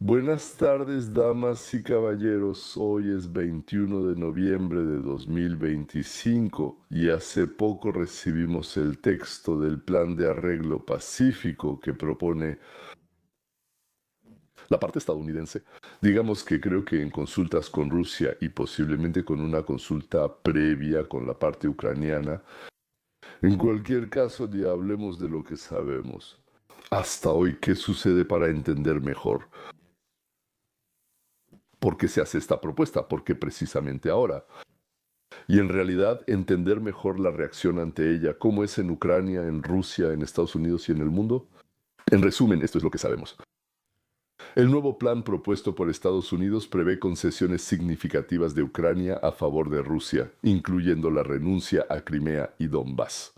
Buenas tardes, damas y caballeros. Hoy es 21 de noviembre de 2025 y hace poco recibimos el texto del Plan de Arreglo Pacífico que propone la parte estadounidense. Digamos que creo que en consultas con Rusia y posiblemente con una consulta previa con la parte ucraniana. En cualquier caso, ya hablemos de lo que sabemos. Hasta hoy, ¿qué sucede para entender mejor? ¿Por qué se hace esta propuesta? ¿Por qué precisamente ahora? Y en realidad entender mejor la reacción ante ella, cómo es en Ucrania, en Rusia, en Estados Unidos y en el mundo. En resumen, esto es lo que sabemos. El nuevo plan propuesto por Estados Unidos prevé concesiones significativas de Ucrania a favor de Rusia, incluyendo la renuncia a Crimea y Donbass.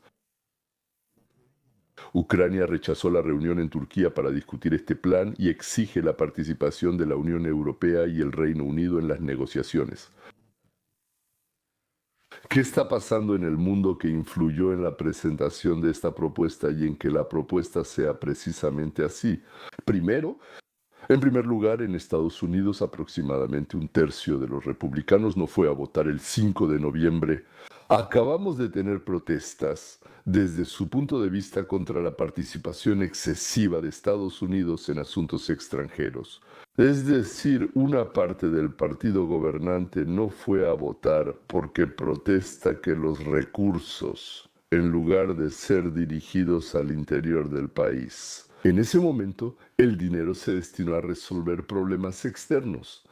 Ucrania rechazó la reunión en Turquía para discutir este plan y exige la participación de la Unión Europea y el Reino Unido en las negociaciones. ¿Qué está pasando en el mundo que influyó en la presentación de esta propuesta y en que la propuesta sea precisamente así? Primero, en primer lugar, en Estados Unidos aproximadamente un tercio de los republicanos no fue a votar el 5 de noviembre. Acabamos de tener protestas desde su punto de vista contra la participación excesiva de Estados Unidos en asuntos extranjeros. Es decir, una parte del partido gobernante no fue a votar porque protesta que los recursos, en lugar de ser dirigidos al interior del país, en ese momento el dinero se destinó a resolver problemas externos.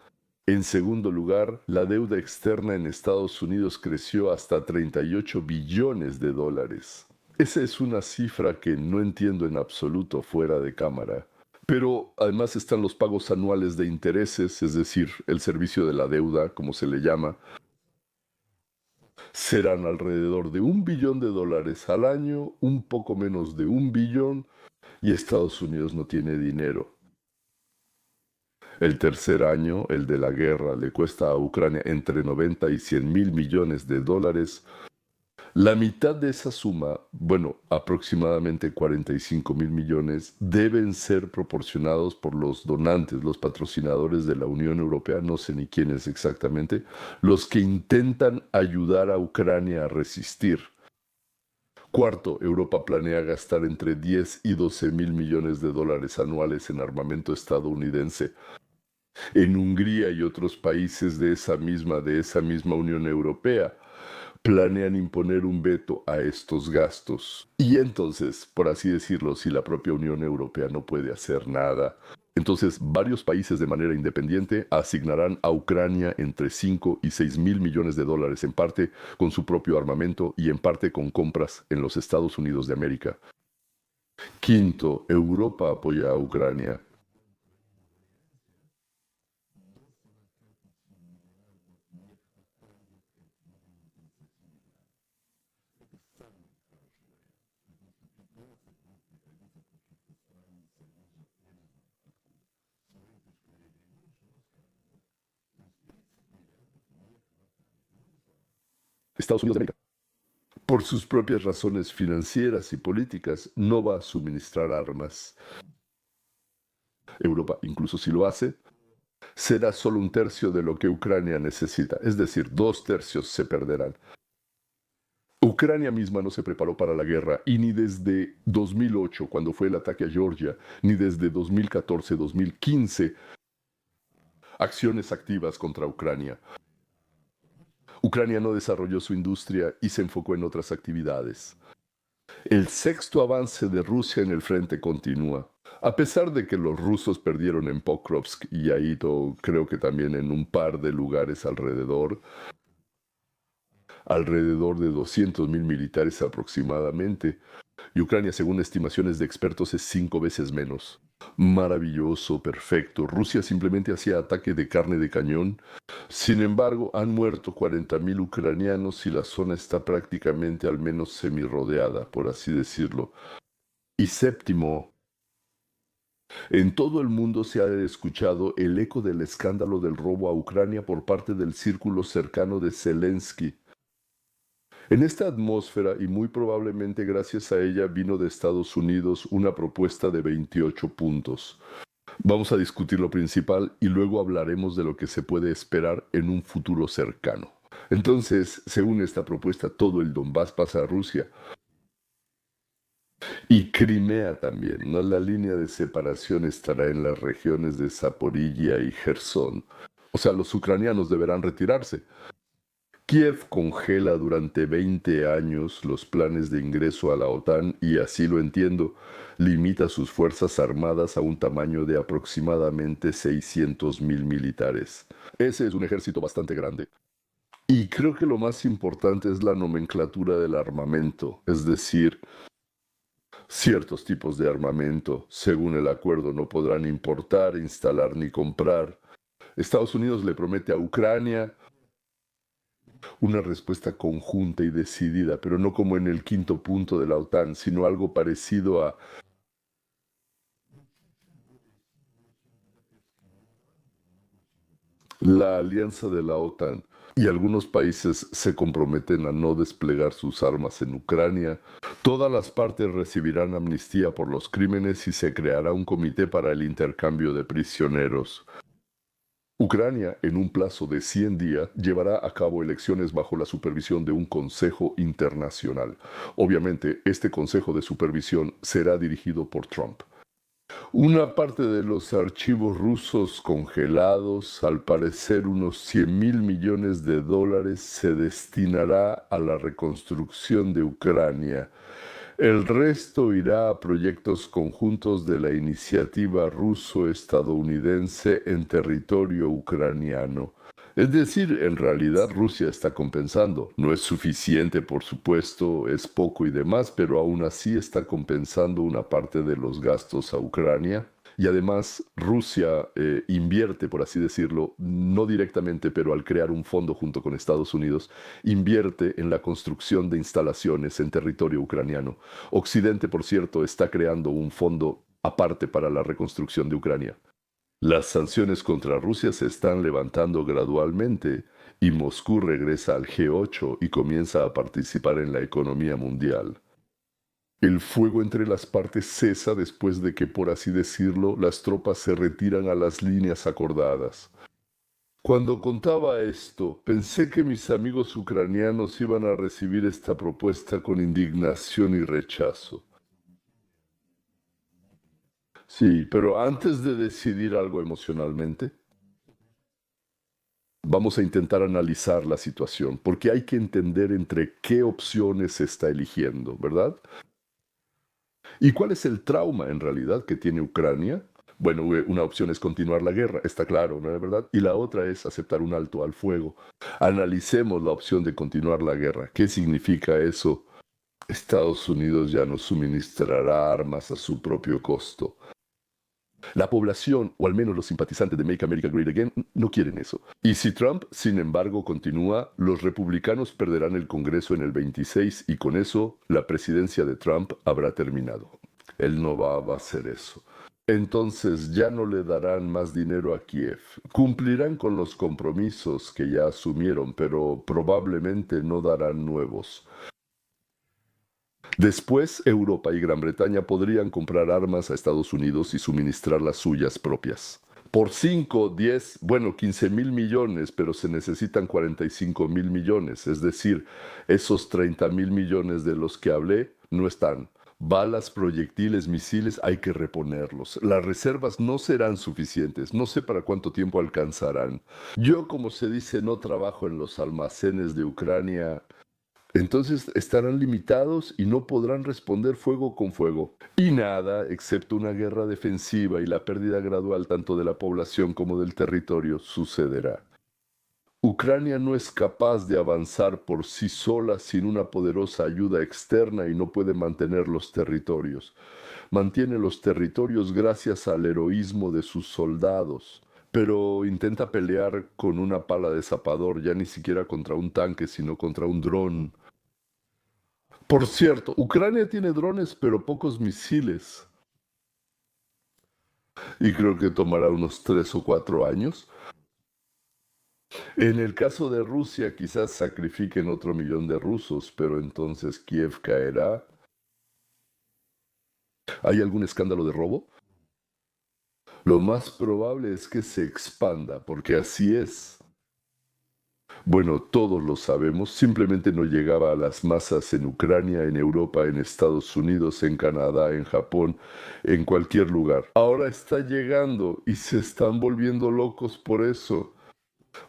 En segundo lugar, la deuda externa en Estados Unidos creció hasta 38 billones de dólares. Esa es una cifra que no entiendo en absoluto fuera de cámara. Pero además están los pagos anuales de intereses, es decir, el servicio de la deuda, como se le llama. Serán alrededor de $1 billón al año, un poco menos de 1 billón, y Estados Unidos no tiene dinero. El tercer año, el de la guerra, le cuesta a Ucrania entre 90 y 100 mil millones de dólares. La mitad de esa suma, bueno, aproximadamente 45 mil millones, deben ser proporcionados por los donantes, los patrocinadores de la Unión Europea, no sé ni quiénes exactamente, los que intentan ayudar a Ucrania a resistir. Cuarto, Europa planea gastar entre 10 y 12 mil millones de dólares anuales en armamento estadounidense. En Hungría y otros países de esa misma Unión Europea planean imponer un veto a estos gastos. Y entonces, por así decirlo, si la propia Unión Europea no puede hacer nada, entonces varios países de manera independiente asignarán a Ucrania entre 5 y 6 mil millones de dólares, en parte con su propio armamento y en parte con compras en los Estados Unidos de América. Quinto, Europa apoya a Ucrania. Estados Unidos de América, por sus propias razones financieras y políticas, no va a suministrar armas. Europa, incluso si lo hace, será solo un tercio de lo que Ucrania necesita, es decir, 2 tercios se perderán. Ucrania misma no se preparó para la guerra y ni desde 2008, cuando fue el ataque a Georgia, ni desde 2014-2015, acciones activas contra Ucrania. Ucrania no desarrolló su industria y se enfocó en otras actividades. El sexto avance de Rusia en el frente continúa. A pesar de que los rusos perdieron en Pokrovsk y Aito, creo que también en un par de lugares alrededor de 200 mil militares aproximadamente, y Ucrania, según estimaciones de expertos, es 5 veces menos. Maravilloso, perfecto. Rusia simplemente hacía ataque de carne de cañón. Sin embargo, han muerto 40 mil ucranianos y la zona está prácticamente al menos semirodeada, por así decirlo. Y séptimo, en todo el mundo se ha escuchado el eco del escándalo del robo a Ucrania por parte del círculo cercano de Zelensky. En esta atmósfera, y muy probablemente gracias a ella, vino de Estados Unidos una propuesta de 28 puntos. Vamos a discutir lo principal y luego hablaremos de lo que se puede esperar en un futuro cercano. Entonces, según esta propuesta, todo el Donbass pasa a Rusia y Crimea también, ¿no? La línea de separación estará en las regiones de Zaporilla y Gerson. O sea, los ucranianos deberán retirarse. Kiev congela durante 20 años los planes de ingreso a la OTAN y, así lo entiendo, limita sus fuerzas armadas a un tamaño de aproximadamente 600,000 militares. Ese es un ejército bastante grande. Y creo que lo más importante es la nomenclatura del armamento, es decir, ciertos tipos de armamento, según el acuerdo, no podrán importar, instalar ni comprar. Estados Unidos le promete a Ucrania una respuesta conjunta y decidida, pero no como en el quinto punto de la OTAN, sino algo parecido a la alianza de la OTAN. Y algunos países se comprometen a no desplegar sus armas en Ucrania. Todas las partes recibirán amnistía por los crímenes y se creará un comité para el intercambio de prisioneros. Ucrania, en un plazo de 100 días, llevará a cabo elecciones bajo la supervisión de un Consejo Internacional. Obviamente, este Consejo de Supervisión será dirigido por Trump. Una parte de los archivos rusos congelados, al parecer unos 100,000 millones de dólares, se destinará a la reconstrucción de Ucrania. El resto irá a proyectos conjuntos de la iniciativa ruso-estadounidense en territorio ucraniano. Es decir, en realidad Rusia está compensando. No es suficiente, por supuesto, es poco y demás, pero aún así está compensando una parte de los gastos a Ucrania. Y además Rusia invierte, por así decirlo, no directamente, pero al crear un fondo junto con Estados Unidos, invierte en la construcción de instalaciones en territorio ucraniano. Occidente, por cierto, está creando un fondo aparte para la reconstrucción de Ucrania. Las sanciones contra Rusia se están levantando gradualmente y Moscú regresa al G8 y comienza a participar en la economía mundial. El fuego entre las partes cesa después de que, por así decirlo, las tropas se retiran a las líneas acordadas. Cuando contaba esto, pensé que mis amigos ucranianos iban a recibir esta propuesta con indignación y rechazo. Sí, pero antes de decidir algo emocionalmente, vamos a intentar analizar la situación, porque hay que entender entre qué opciones se está eligiendo, ¿verdad? ¿Y cuál es el trauma en realidad que tiene Ucrania? Bueno, una opción es continuar la guerra, está claro, ¿no es verdad? Y la otra es aceptar un alto al fuego. Analicemos la opción de continuar la guerra. ¿Qué significa eso? Estados Unidos ya no suministrará armas a su propio costo. La población, o al menos los simpatizantes de Make America Great Again, no quieren eso. Y si Trump, sin embargo, continúa, los republicanos perderán el Congreso en el 26 y con eso la presidencia de Trump habrá terminado. Él no va a hacer eso. Entonces ya no le darán más dinero a Kiev. Cumplirán con los compromisos que ya asumieron, pero probablemente no darán nuevos. Después, Europa y Gran Bretaña podrían comprar armas a Estados Unidos y suministrar las suyas propias. Por 5, 10, bueno, 15,000 millones, pero se necesitan 45,000 millones. Es decir, esos 30,000 millones de los que hablé no están. Balas, proyectiles, misiles, hay que reponerlos. Las reservas no serán suficientes. No sé para cuánto tiempo alcanzarán. Yo, como se dice, no trabajo en los almacenes de Ucrania. Entonces estarán limitados y no podrán responder fuego con fuego. Y nada, excepto una guerra defensiva y la pérdida gradual tanto de la población como del territorio, sucederá. Ucrania no es capaz de avanzar por sí sola sin una poderosa ayuda externa y no puede mantener los territorios. Mantiene los territorios gracias al heroísmo de sus soldados, pero intenta pelear con una pala de zapador, ya ni siquiera contra un tanque, sino contra un dron. Por cierto, Ucrania tiene drones, pero pocos misiles. Y creo que tomará unos 3 o 4 años. En el caso de Rusia, quizás sacrifiquen otro millón de rusos, pero entonces Kiev caerá. ¿Hay algún escándalo de robo? Lo más probable es que se expanda, porque así es. Bueno, todos lo sabemos, simplemente no llegaba a las masas en Ucrania, en Europa, en Estados Unidos, en Canadá, en Japón, en cualquier lugar. Ahora está llegando y se están volviendo locos por eso.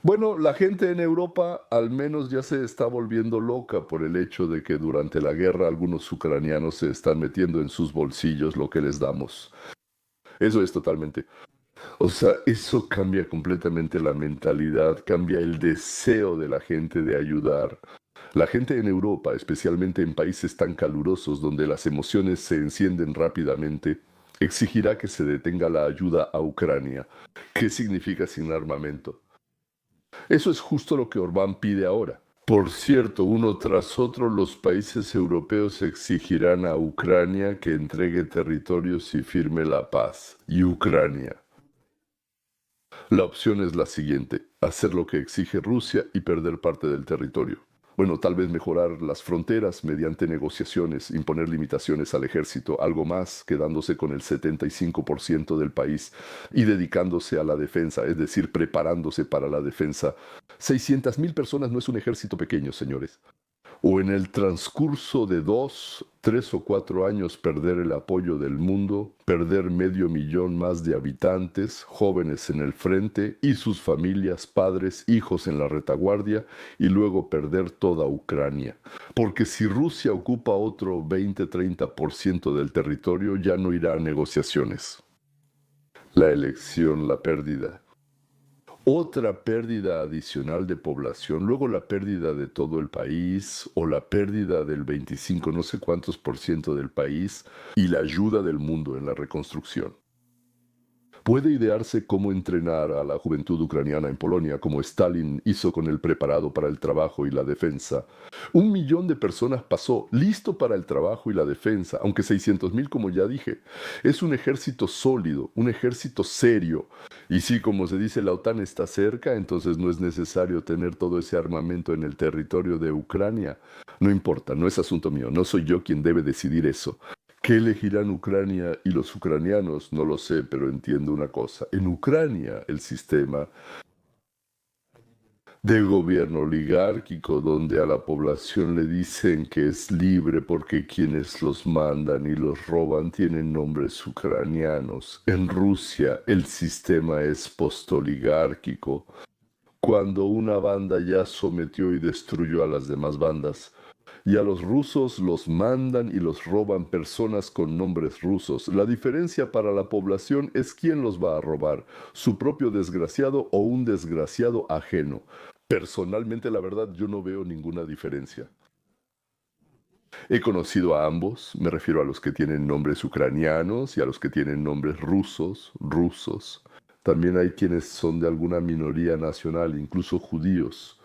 Bueno, la gente en Europa al menos ya se está volviendo loca por el hecho de que durante la guerra algunos ucranianos se están metiendo en sus bolsillos lo que les damos. Eso es totalmente. O sea, eso cambia completamente la mentalidad, cambia el deseo de la gente de ayudar. La gente en Europa, especialmente en países tan calurosos donde las emociones se encienden rápidamente, exigirá que se detenga la ayuda a Ucrania. ¿Qué significa sin armamento? Eso es justo lo que Orbán pide ahora. Por cierto, uno tras otro los países europeos exigirán a Ucrania que entregue territorios y firme la paz. Y Ucrania. La opción es la siguiente: hacer lo que exige Rusia y perder parte del territorio. Bueno, tal vez mejorar las fronteras mediante negociaciones, imponer limitaciones al ejército, algo más, quedándose con el 75% del país y dedicándose a la defensa, es decir, preparándose para la defensa. 600.000 personas no es un ejército pequeño, señores. O en el transcurso de 2, 3 o 4 años perder el apoyo del mundo, perder 500.000 más de habitantes, jóvenes en el frente y sus familias, padres, hijos en la retaguardia, y luego perder toda Ucrania. Porque si Rusia ocupa otro 20-30% del territorio, ya no irá a negociaciones. La elección, la pérdida. Otra pérdida adicional de población, luego la pérdida de todo el país o la pérdida del 25 no sé cuántos por ciento del país y la ayuda del mundo en la reconstrucción. Puede idearse cómo entrenar a la juventud ucraniana en Polonia, como Stalin hizo con el preparado para el trabajo y la defensa. 1 millón de personas pasó listo para el trabajo y la defensa, aunque 600.000, como ya dije. Es un ejército sólido, un ejército serio. Y sí, como se dice, la OTAN está cerca, entonces no es necesario tener todo ese armamento en el territorio de Ucrania. No importa, no es asunto mío, no soy yo quien debe decidir eso. ¿Qué elegirán Ucrania y los ucranianos? No lo sé, pero entiendo una cosa. En Ucrania, el sistema de gobierno oligárquico, donde a la población le dicen que es libre porque quienes los mandan y los roban tienen nombres ucranianos. En Rusia, el sistema es postoligárquico. Cuando una banda ya sometió y destruyó a las demás bandas, y a los rusos los mandan y los roban personas con nombres rusos. La diferencia para la población es quién los va a robar, su propio desgraciado o un desgraciado ajeno. Personalmente, la verdad, yo no veo ninguna diferencia. He conocido a ambos, me refiero a los que tienen nombres ucranianos y a los que tienen nombres rusos. También hay quienes son de alguna minoría nacional, incluso judíos.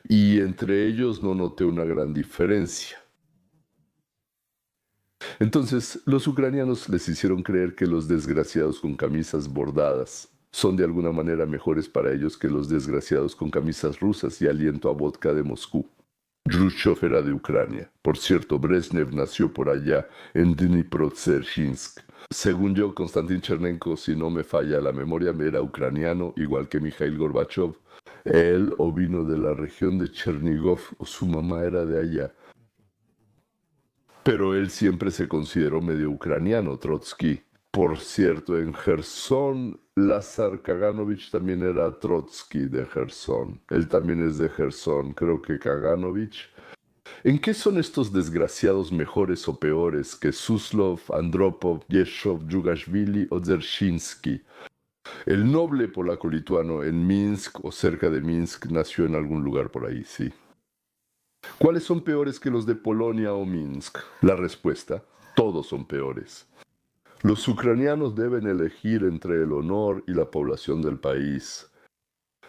Y entre ellos no noté una gran diferencia. Entonces, los ucranianos les hicieron creer que los desgraciados con camisas bordadas son de alguna manera mejores para ellos que los desgraciados con camisas rusas y aliento a vodka de Moscú. Khrushchev era de Ucrania. Por cierto, Brezhnev nació por allá, en Dnipro-Dzerzhinsk. Según yo, Konstantin Chernenko, si no me falla la memoria, era ucraniano, igual que Mikhail Gorbachev. Él o vino de la región de Chernigov o su mamá era de allá. Pero él siempre se consideró medio ucraniano, Trotsky. Por cierto, en Gerson, Lazar Kaganovich también era Trotsky de Gerson. Él también es de Gerson, creo que Kaganovich. ¿En qué son estos desgraciados mejores o peores que Suslov, Andropov, Yeshov, Yugashvili o Dzerzhinsky? El noble polaco-lituano en Minsk o cerca de Minsk nació en algún lugar por ahí, sí. ¿Cuáles son peores que los de Polonia o Minsk? La respuesta: todos son peores. Los ucranianos deben elegir entre el honor y la población del país.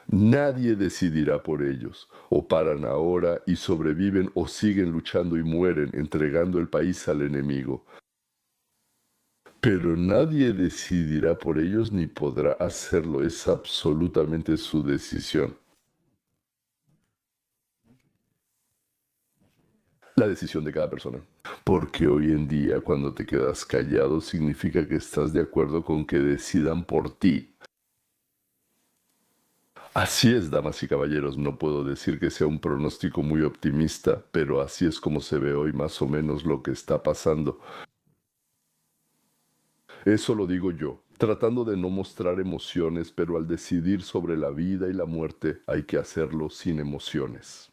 Nadie decidirá por ellos. O paran ahora y sobreviven o siguen luchando y mueren entregando el país al enemigo. Pero nadie decidirá por ellos ni podrá hacerlo. Es absolutamente su decisión. la decisión de cada persona. Porque hoy en día cuando te quedas callado significa que estás de acuerdo con que decidan por ti. Así es, damas y caballeros, no puedo decir que sea un pronóstico muy optimista, pero así es como se ve hoy más o menos lo que está pasando. Eso lo digo yo, tratando de no mostrar emociones, pero al decidir sobre la vida y la muerte hay que hacerlo sin emociones.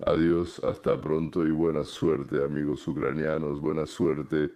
Adiós, hasta pronto y buena suerte, amigos ucranianos, buena suerte